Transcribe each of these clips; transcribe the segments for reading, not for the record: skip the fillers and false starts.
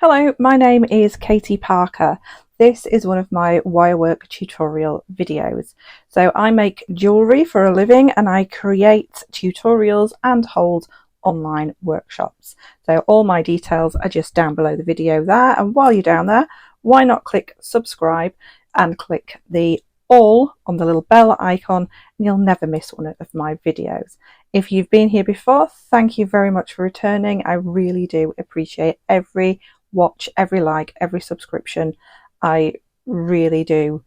Hello, my name is Katie Parker. This is one of my wirework tutorial videos. So I make jewellery for a living and I create tutorials and hold online workshops. So all my details are just down below the video there, and while you're down there, why not click subscribe and click the all on the little bell icon and you'll never miss one of my videos. If you've been here before, thank you very much for returning. I really do appreciate every watch, every like, every subscription. I really do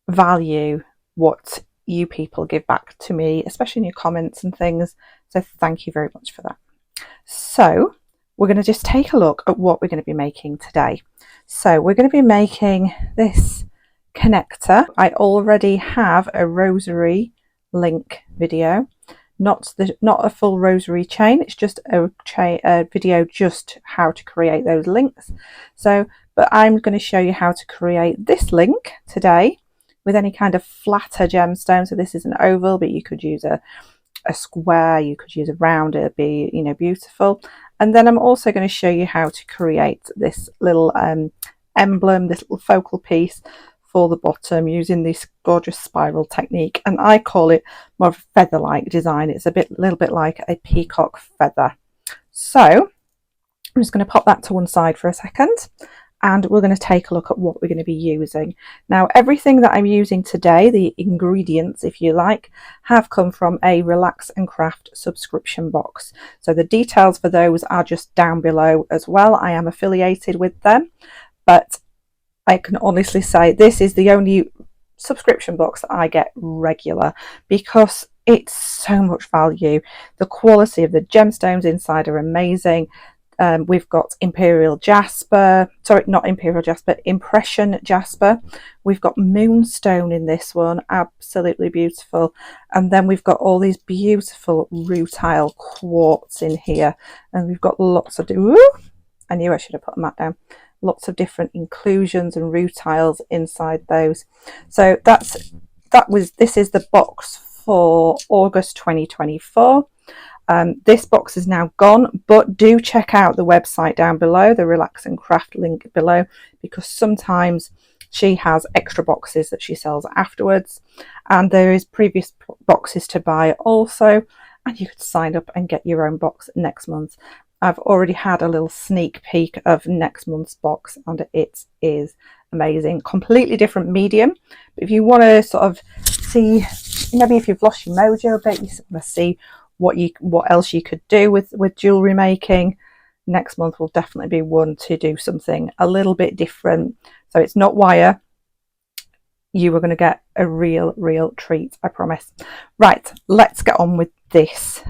value what you people give back to me, especially in your comments and things. So thank you very much for that. So we're going to just take a look at what we're going to be making today. So we're going to be making this connector. I already have a rosary link video, not a full rosary chain. It's just a video just how to create those links. So but I'm going to show you how to create this link today with any kind of flatter gemstone. So this is an oval, but you could use a square, you could use a round, it'd be, you know, beautiful. And then I'm also going to show you how to create this little emblem, this little focal piece for the bottom using this gorgeous spiral technique, and I call it more of a feather-like design. It's a little bit like a peacock feather. So I'm just going to pop that to one side for a second, and we're going to take a look at what we're going to be using. Now, everything that I'm using today, the ingredients if you like, have come from a Relax and Craft subscription box. So the details for those are just down below as well. I am affiliated with them, but I can honestly say this is the only subscription box that I get regular because it's so much value. The quality of the gemstones inside are amazing. We've got Imperial Jasper, sorry, not Imperial Jasper, Impression Jasper. We've got Moonstone in this one, absolutely beautiful. And then we've got all these beautiful rutile quartz in here. And we've got lots of, I knew I should have put that down. Lots of different inclusions and rutiles inside those. So this is the box for August 2024. This box is now gone, but do check out the website down below, the Relax and Craft link below, because sometimes she has extra boxes that she sells afterwards, and there is previous boxes to buy also, and you could sign up and get your own box next month. I've already had a little sneak peek of next month's box and it is amazing. Completely different medium. But if you want to sort of see, maybe if you've lost your mojo a bit, you want to see what else you could do with jewellery making, next month will definitely be one to do something a little bit different. So it's not wire. You are going to get a real treat, I promise. Right, let's get on with this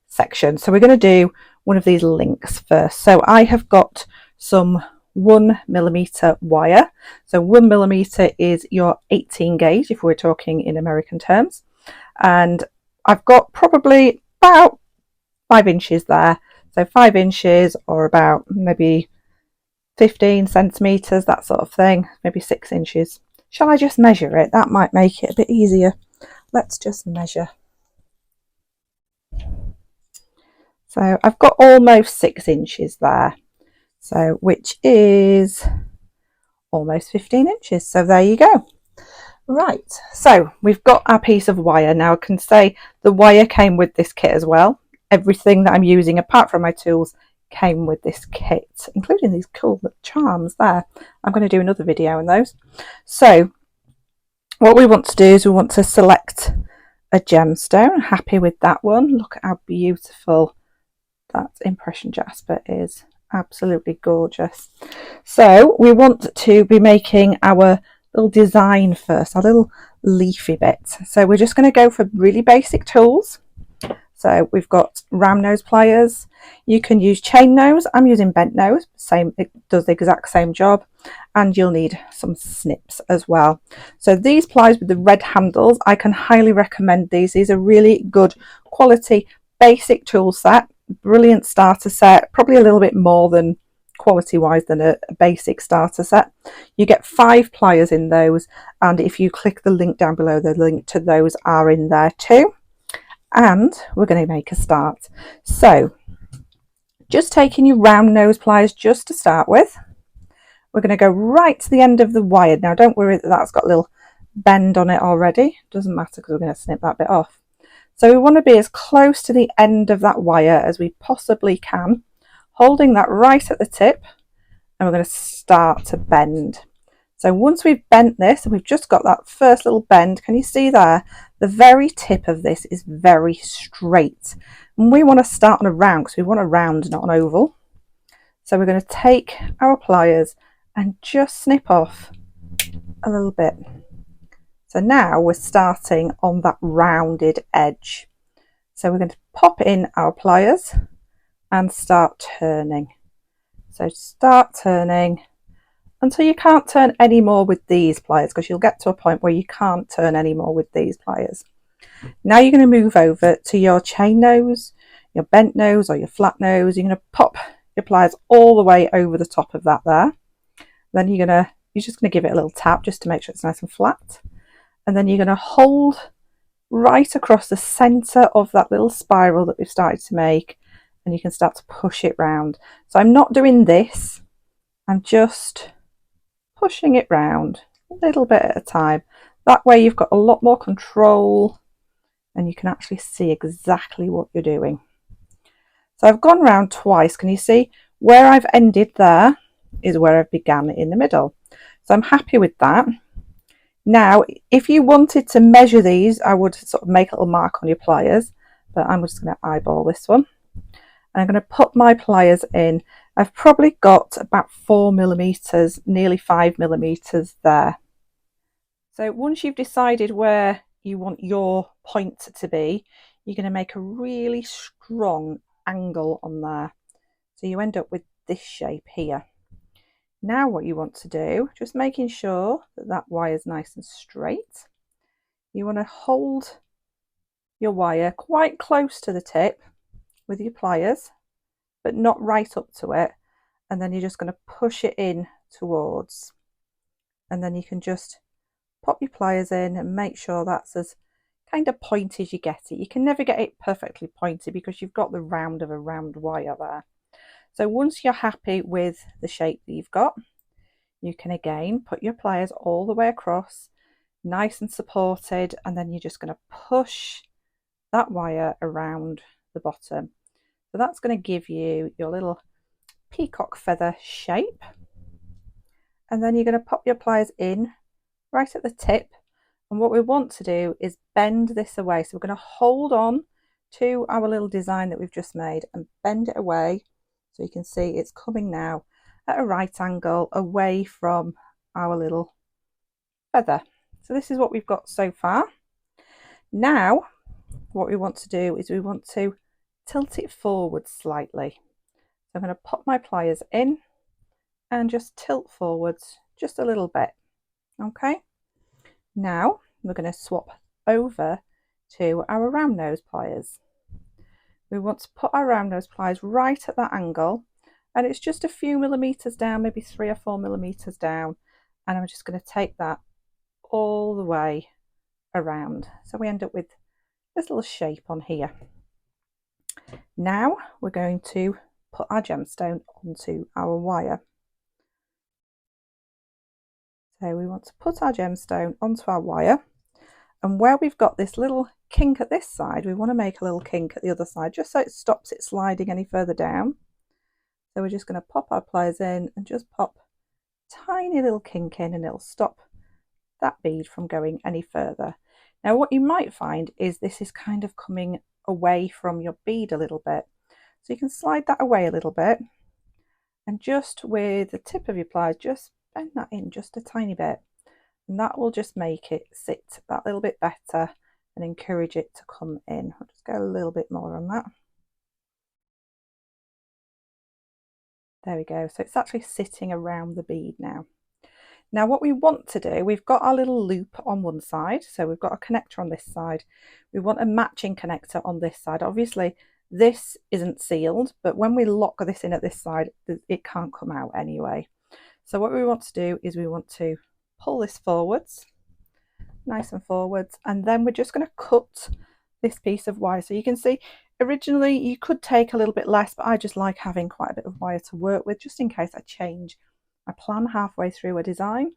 section. So we're going to do one of these links first. So I have got some 1mm wire. So 1mm is your 18 gauge if we're talking in American terms, and I've got probably about 5 inches there. So 5 inches or about maybe 15 centimeters, that sort of thing, maybe 6 inches. Shall I just measure it? That might make it a bit easier. Let's just measure. So I've got almost 6 inches there, so which is almost 15 inches. So there you go. Right, so we've got our piece of wire. Now I can say the wire came with this kit as well. Everything that I'm using apart from my tools came with this kit, including these cool charms there. I'm going to do another video on those. So what we want to do is we want to select a gemstone. Happy with that one. Look at how beautiful that Impression Jasper is. Absolutely gorgeous. So we want to be making our little design first, our little leafy bit. So we're just going to go for really basic tools. So we've got round nose pliers. You can use chain nose. I'm using bent nose. Same, it does the exact same job. And you'll need some snips as well. So these pliers with the red handles, I can highly recommend these. These are really good quality basic tool set. Brilliant starter set, probably a little bit more than quality wise than a basic starter set. You get 5 pliers in those, and if you click the link down below, the link to those are in there too. And we're going to make a start. So Just taking your round nose pliers just to start with. We're going to go right to the end of the wire. Now don't worry that that's got a little bend on it already. Doesn't matter because we're going to snip that bit off. So we want to be as close to the end of that wire as we possibly can, holding that right at the tip, and we're going to start to bend. So once we've bent this and we've just got that first little bend, can you see there? The very tip of this is very straight. And we want to start on a round because we want a round, not an oval. So we're going to take our pliers and just snip off a little bit. So now we're starting on that rounded edge. So we're going to pop in our pliers and start turning. So start turning until you can't turn any more with these pliers, because you'll get to a point where you can't turn any more with these pliers. Now you're going to move over to your chain nose, your bent nose or your flat nose. You're going to pop your pliers all the way over the top of that there. Then you're just going to give it a little tap just to make sure it's nice and flat. And then you're going to hold right across the center of that little spiral that we've started to make, and you can start to push it round. So I'm not doing this, I'm just pushing it round a little bit at a time. That way you've got a lot more control and you can actually see exactly what you're doing. So I've gone round twice. Can you see where I've ended there is where I've began in the middle? So I'm happy with that. Now if you wanted to measure these, I would sort of make a little mark on your pliers, but I'm just going to eyeball this one. And I'm going to put my pliers in. I've probably got about 4mm, nearly 5mm there. So once you've decided where you want your point to be, you're going to make a really strong angle on there. So you end up with this shape here. Now what you want to do, just making sure that that wire is nice and straight. You want to hold your wire quite close to the tip with your pliers, but not right up to it, and then you're just going to push it in towards, and then you can just pop your pliers in and make sure that's as kind of pointy as you get it. You can never get it perfectly pointy because you've got the round of a round wire there. So once you're happy with the shape that you've got, you can again put your pliers all the way across, nice and supported, and then you're just going to push that wire around the bottom. So that's going to give you your little peacock feather shape. And then you're going to pop your pliers in right at the tip. And what we want to do is bend this away. So we're going to hold on to our little design that we've just made and bend it away. So you can see it's coming now at a right angle away from our little feather. So this is what we've got so far. Now, what we want to do is we want to tilt it forward slightly. So I'm going to pop my pliers in and just tilt forwards just a little bit. Okay, now we're going to swap over to our round nose pliers. We want to put our round nose pliers right at that angle, and it's just a few millimeters down, maybe 3 or 4mm down, and I'm just going to take that all the way around. So we end up with this little shape on here. Now we're going to put our gemstone onto our wire. So we want to put our gemstone onto our wire, and where we've got this little kink at this side, we want to make a little kink at the other side just so it stops it sliding any further down. So we're just going to pop our pliers in and just pop a tiny little kink in, and it'll stop that bead from going any further. Now what you might find is this is kind of coming away from your bead a little bit, so you can slide that away a little bit, and just with the tip of your pliers just bend that in just a tiny bit, and that will just make it sit that little bit better and encourage it to come in. I'll just go a little bit more on that. There we go. So it's actually sitting around the bead now. Now what we want to do, we've got our little loop on one side, so we've got a connector on this side. We want a matching connector on this side. Obviously this isn't sealed, but when we lock this in at this side, it can't come out anyway. So what we want to do is we want to pull this forwards, nice and forwards, and then we're just going to cut this piece of wire. So you can see Originally you could take a little bit less, but I just like having quite a bit of wire to work with just in case I change my plan halfway through a design.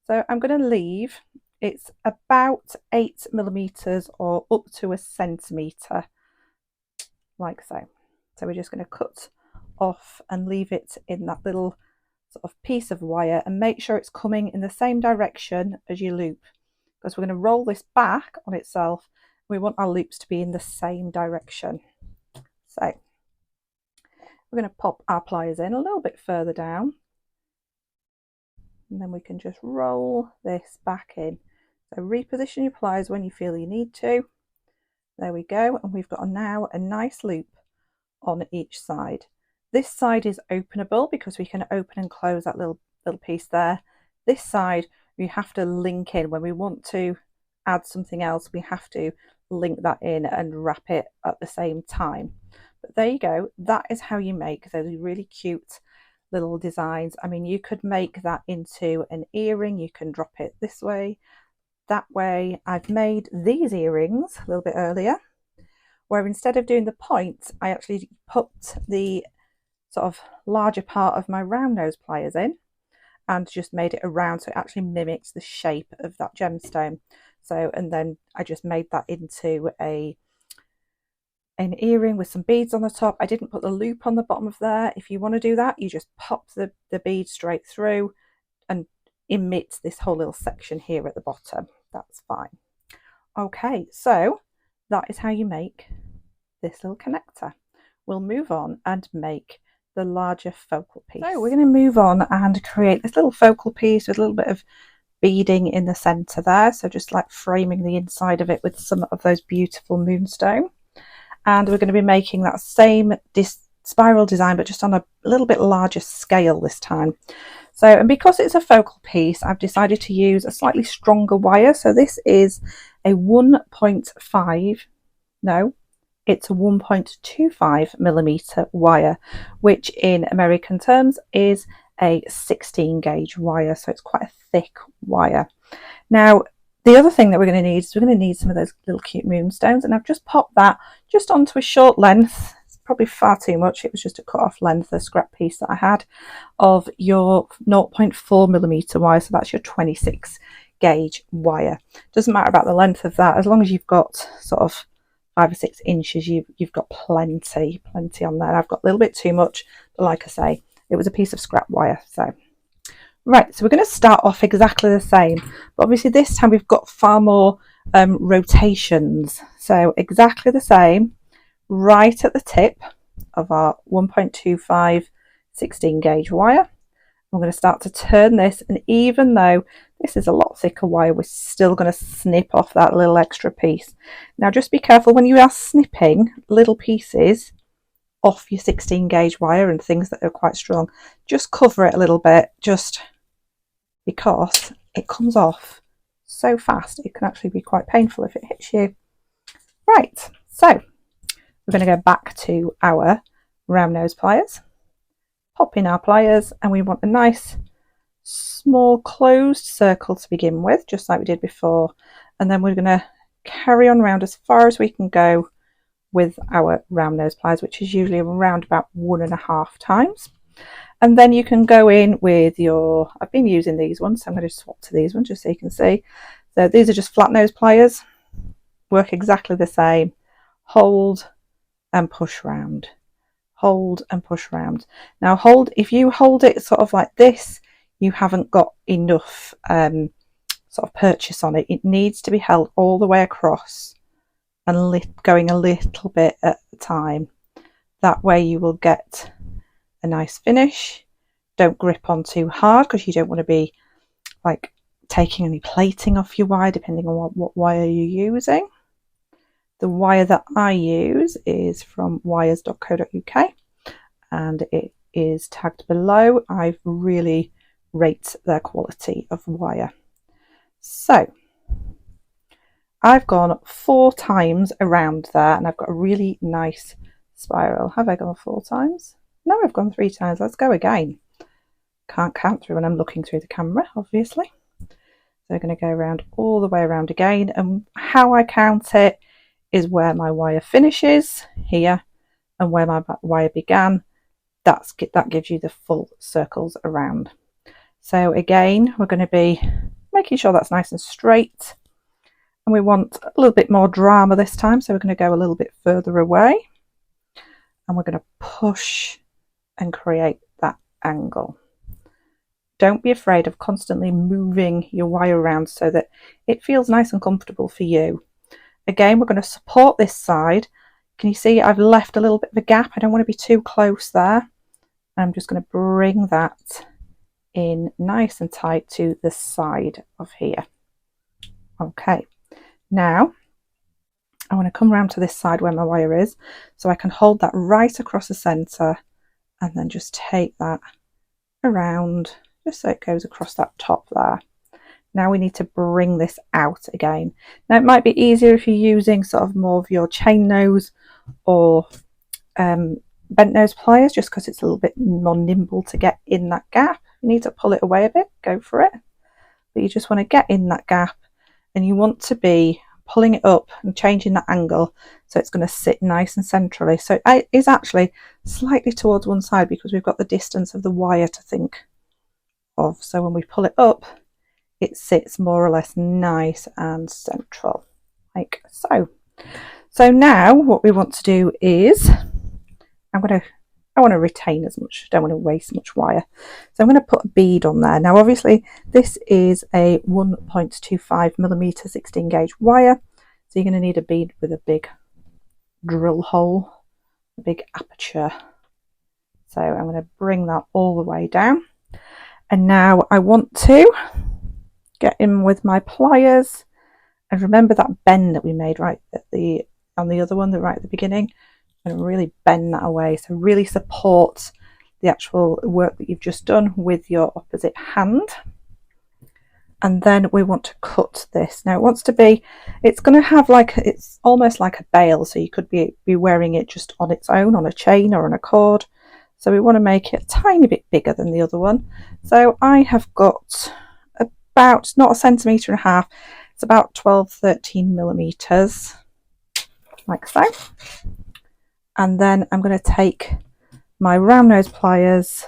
So I'm going to leave, it's about 8mm or up to a centimetre, like so. So we're just going to cut off and leave it in that little sort of piece of wire, and make sure it's coming in the same direction as your loop, because we're going to roll this back on itself. We want our loops to be in the same direction. So we're going to pop our pliers in a little bit further down, and then we can just roll this back in. So reposition your pliers when you feel you need to. There we go, and we've got now a nice loop on each side. This side is openable because we can open and close that little piece there. This side we have to link in. When we want to add something else, we have to link that in and wrap it at the same time. But there you go, that is how you make those really cute little designs. I mean, you could make that into an earring, you can drop it this way, that way. I've made these earrings a little bit earlier, where instead of doing the point, I actually put the sort of larger part of my round nose pliers in and just made it around, so it actually mimics the shape of that gemstone. So, and then I just made that into an earring with some beads on the top. I didn't put the loop on the bottom of there. If you want to do that, you just pop the bead straight through and emit this whole little section here at the bottom. That's fine. Okay, so that is how you make this little connector. We'll move on and make the larger focal piece. So we're going to move on and create this little focal piece with a little bit of beading in the center there, so just like framing the inside of it with some of those beautiful moonstone. And we're going to be making that same spiral design, but just on a little bit larger scale this time. So, and because it's a focal piece, I've decided to use a slightly stronger wire. So this is a 1.5, no, it's a 1.25mm wire, which in American terms is a 16 gauge wire, so it's quite a thick wire. Now the other thing that we're going to need is we're going to need some of those little cute moonstones, and I've just popped that just onto a short length. It's probably far too much, it was just a cut off length, a scrap piece that I had of your 0.4mm wire, so that's your 26 gauge wire. Doesn't matter about the length of that, as long as you've got sort of 5 or 6 inches, you've got plenty on there. I've got a little bit too much, but like I say, it was a piece of scrap wire. So right, so we're going to start off exactly the same, but obviously this time we've got far more rotations. So exactly the same, right at the tip of our 1.25 16 gauge wire. I'm going to start to turn this, and even though this is a lot thicker wire, we're still going to snip off that little extra piece. Now just be careful when you are snipping little pieces off your 16 gauge wire and things that are quite strong. Just cover it a little bit, just because it comes off so fast. It can actually be quite painful if it hits you. Right, so we're going to go back to our round nose pliers. Pop in our pliers, and we want a nice small closed circle to begin with, just like we did before, and then we're going to carry on around as far as we can go with our round nose pliers, which is usually around about 1.5 times. And then you can go in with your, I've been using these ones, so I'm going to swap to these ones just so you can see. So these are just flat nose pliers, work exactly the same. Hold and push round, hold and push round. Now hold, if you hold it sort of like this, you haven't got enough sort of purchase on it. It needs to be held all the way across and going a little bit at a time. That way you will get a nice finish. Don't grip on too hard, because you don't want to be like taking any plating off your wire, depending on what wire you're using. The wire that I use is from wires.co.uk, and it is tagged below. I really rate their quality of wire. So I've gone 4 times around there, and I've got a really nice spiral. Have I gone 4 times? No, I've gone 3 times. Let's go again. Can't count through when I'm looking through the camera, obviously. So I'm going to go around all the way around again, and how I count it is where my wire finishes here, and where my wire began, that gives you the full circles around. So again, we're going to be making sure that's nice and straight, and we want a little bit more drama this time, so we're going to go a little bit further away, and we're going to push and create that angle. Don't be afraid of constantly moving your wire around so that it feels nice and comfortable for you. Again, we're going to support this side. Can you see I've left a little bit of a gap? I don't want to be too close there. I'm just going to bring that in nice and tight to the side of here. Okay, now I want to come around to this side where my wire is, so I can hold that right across the centre and then just take that around just so it goes across that top there. Now we need to bring this out again. Now it might be easier if you're using sort of more of your chain nose or bent nose pliers, just because it's a little bit more nimble to get in that gap. You need to pull it away a bit, go for it. But you just want to get in that gap, and you want to be pulling it up and changing that angle so it's going to sit nice and centrally. So it is actually slightly towards one side because we've got the distance of the wire to think of. So when we pull it up, it sits more or less nice and central, like so. So now what we want to do is I want to retain as much, don't want to waste much wire. So I'm going to put a bead on there. Now obviously this is a 1.25mm 16 gauge wire, so you're going to need a bead with a big drill hole, a big aperture. So I'm going to bring that all the way down, and now I want to get in with my pliers, and remember that bend that we made right at on the other one, right at the beginning. I'm going to really bend that away, so really support the actual work that you've just done with your opposite hand. And then we want to cut this. Now it wants to be, it's going to have like, it's almost like a bail, so you could be wearing it just on its own on a chain or on a cord. So we want to make it a tiny bit bigger than the other one. So I have got about, not 1.5 centimeters, it's about 12-13mm, like so. And then I'm going to take my round nose pliers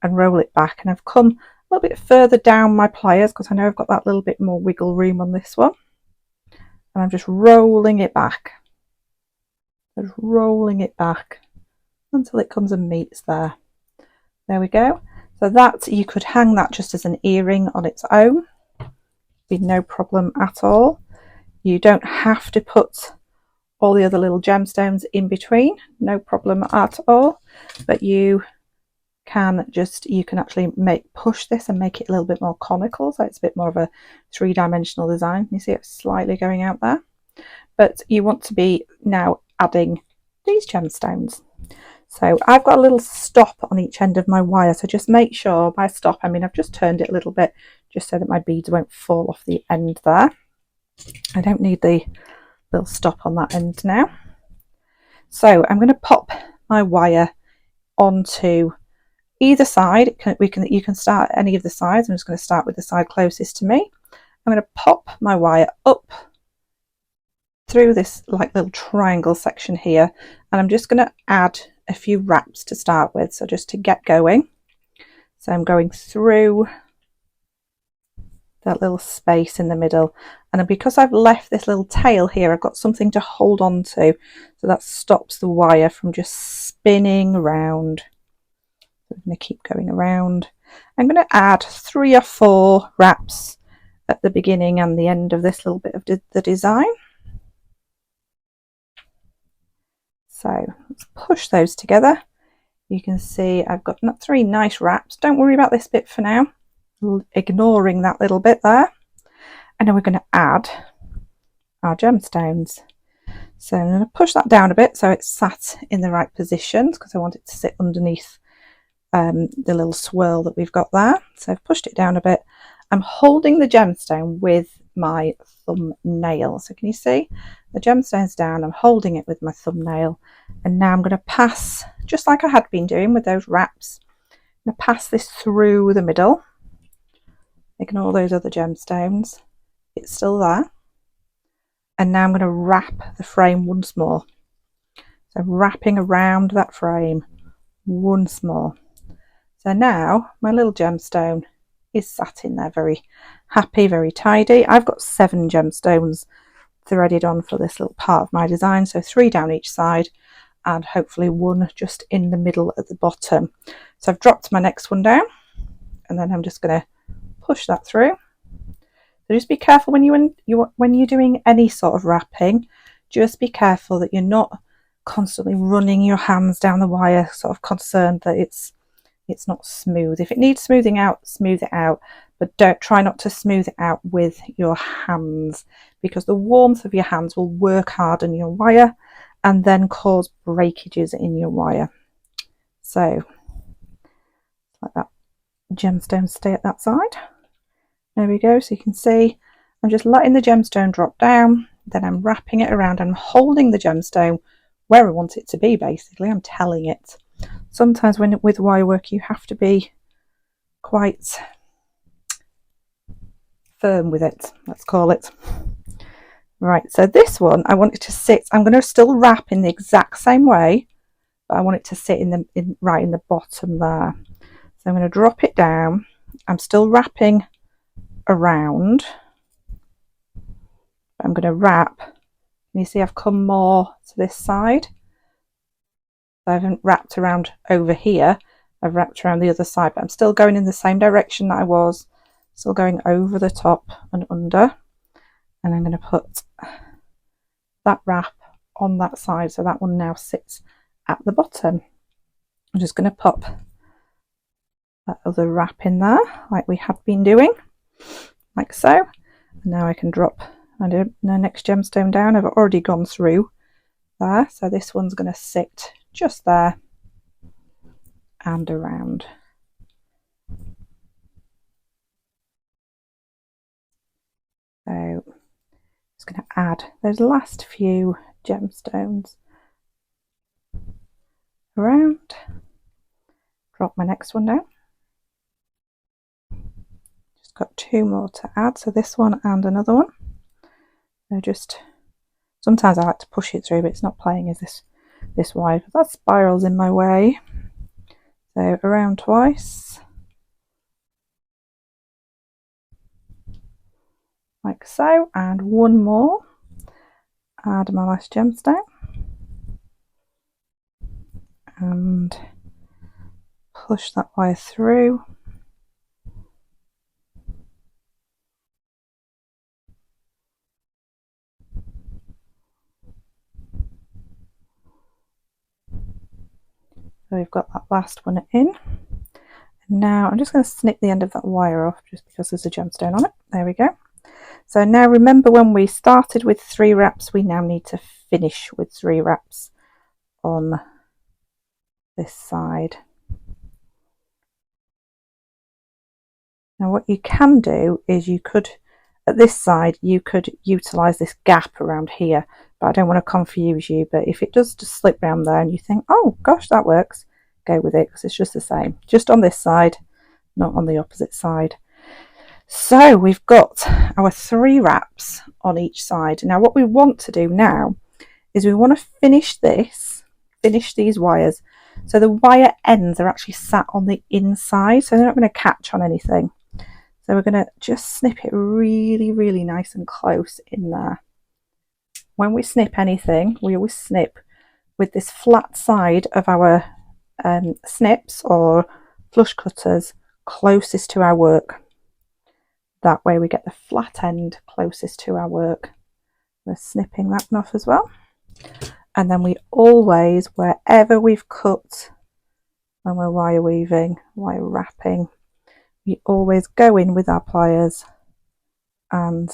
and roll it back, and I've come a little bit further down my pliers because I know I've got that little bit more wiggle room on this one, and I'm just rolling it back, until it comes and meets there. There we go. So that, you could hang that just as an earring on its own, be no problem at all. You don't have to put all the other little gemstones in between, no problem at all. But you can actually push this and make it a little bit more conical, so it's a bit more of a three-dimensional design. You see it slightly going out there, but you want to be now adding these gemstones. So I've got a little stop on each end of my wire, so just make sure, by stop I mean I've just turned it a little bit just so that my beads won't fall off the end there. I don't need the little stop on that end now. So I'm going to pop my wire onto either side. You can start at any of the sides. I'm just going to start with the side closest to me. I'm going to pop my wire up through this like little triangle section here, and I'm just going to add a few wraps to start with, so just to get going. So I'm going through that little space in the middle, and because I've left this little tail here, I've got something to hold on to, so that stops the wire from just spinning around. So I'm going to keep going around. I'm going to add 3 or 4 wraps at the beginning and the end of this little bit of the design. So let's push those together. You can see I've got 3 nice wraps. Don't worry about this bit for now, ignoring that little bit there. And then we're going to add our gemstones. So I'm going to push that down a bit so it's sat in the right positions, because I want it to sit underneath the little swirl that we've got there. So I've pushed it down a bit. I'm holding the gemstone with my thumbnail. So can you see the gemstone's down? I'm holding it with my thumbnail, and now I'm going to pass, just like I had been doing with those wraps, I'm going to pass this through the middle. Ignore those other gemstones, it's still there. And now I'm going to wrap the frame once more. So wrapping around that frame once more. So now my little gemstone is sat in there very happy, very tidy. I've got 7 gemstones threaded on for this little part of my design, so 3 down each side and hopefully 1 just in the middle at the bottom. So I've dropped my next one down and then I'm just going to push that through. So just be careful when you're doing any sort of wrapping, just be careful that you're not constantly running your hands down the wire, sort of concerned that it's not smooth. If it needs smoothing out, smooth it out, but don't try not to smooth it out with your hands, because the warmth of your hands will work harden your wire and then cause breakages in your wire. So let that gemstone stay at that side. There we go. So you can see I'm just letting the gemstone drop down, then I'm wrapping it around and I'm holding the gemstone where I want it to be. Basically, I'm telling it. Sometimes with wire work you have to be quite firm with it, let's call it. Right, so this one I want it to sit, I'm going to still wrap in the exact same way, but I want it to sit right in the bottom there. So I'm going to drop it down. I'm still wrapping around, but I'm going to wrap, and you see I've come more to this side. I haven't wrapped around over here, I've wrapped around the other side, but I'm still going in the same direction that I was, still going over the top and under. And I'm going to put that wrap on that side, so that one now sits at the bottom. I'm just going to pop that other wrap in there like we have been doing, like so. And now I can drop the next gemstone down. I've already gone through there, so this one's going to sit just there and around. So just going to add those last few gemstones around, drop my next one down. Just got 2 more to add, so this one and another one. So just sometimes I like to push it through, but it's not playing as this wide, but that spiral's in my way. So around twice, like so, and 1 more. Add my last gemstone and push that wire through. So we've got that last one in. And now I'm just going to snip the end of that wire off just because there's a gemstone on it. There we go. So now remember, when we started with 3 wraps, we now need to finish with 3 wraps on this side. Now what you can do is you could, at this side, you could utilise this gap around here, but I don't want to confuse you. But if it does just slip round there and you think, oh gosh, that works, go with it, because it's just the same, just on this side, not on the opposite side. So we've got our 3 wraps on each side. Now what we want to do now is we want to finish these wires, so the wire ends are actually sat on the inside, so they're not going to catch on anything. So we're going to just snip it really, really nice and close in there. When we snip anything, we always snip with this flat side of our snips or flush cutters closest to our work. That way we get the flat end closest to our work. We're snipping that one off as well. And then we always, wherever we've cut when we're wire weaving, wire wrapping, we always go in with our pliers and,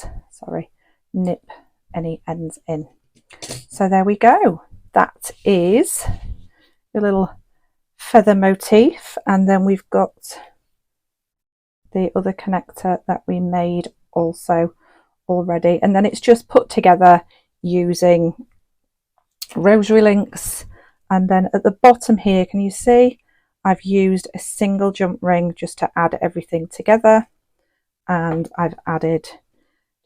nip any ends in. So there we go. That is a little feather motif, and then we've got the other connector that we made also already, and then it's just put together using rosary links. And then at the bottom here, can you see I've used a single jump ring just to add everything together, and I've added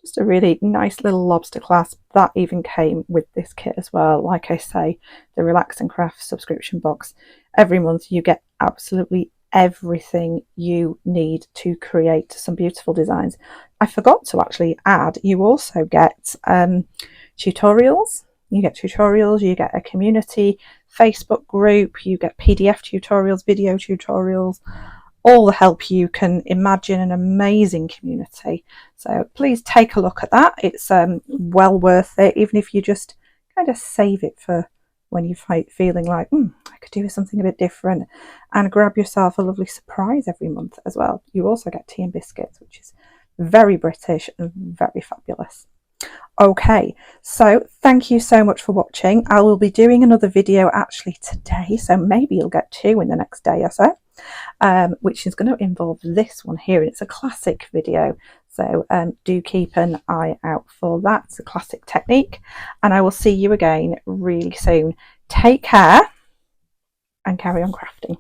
just a really nice little lobster clasp that even came with this kit as well. Like I say, the Relax and Craft subscription box, every month you get absolutely everything you need to create some beautiful designs. I forgot to actually add, you also get tutorials. You get tutorials, you get a community Facebook group, you get PDF tutorials, video tutorials, all the help you can imagine, an amazing community. So please take a look at that. It's well worth it, even if you just kind of save it for when you're feeling like, I could do with something a bit different, and grab yourself a lovely surprise every month as well. You also get tea and biscuits, which is very British and very fabulous. Okay, so thank you so much for watching. I will be doing another video actually today, so maybe you'll get 2 in the next day or so, which is going to involve this one here. It's a classic video, so do keep an eye out for that. It's a classic technique, and I will see you again really soon. Take care and carry on crafting.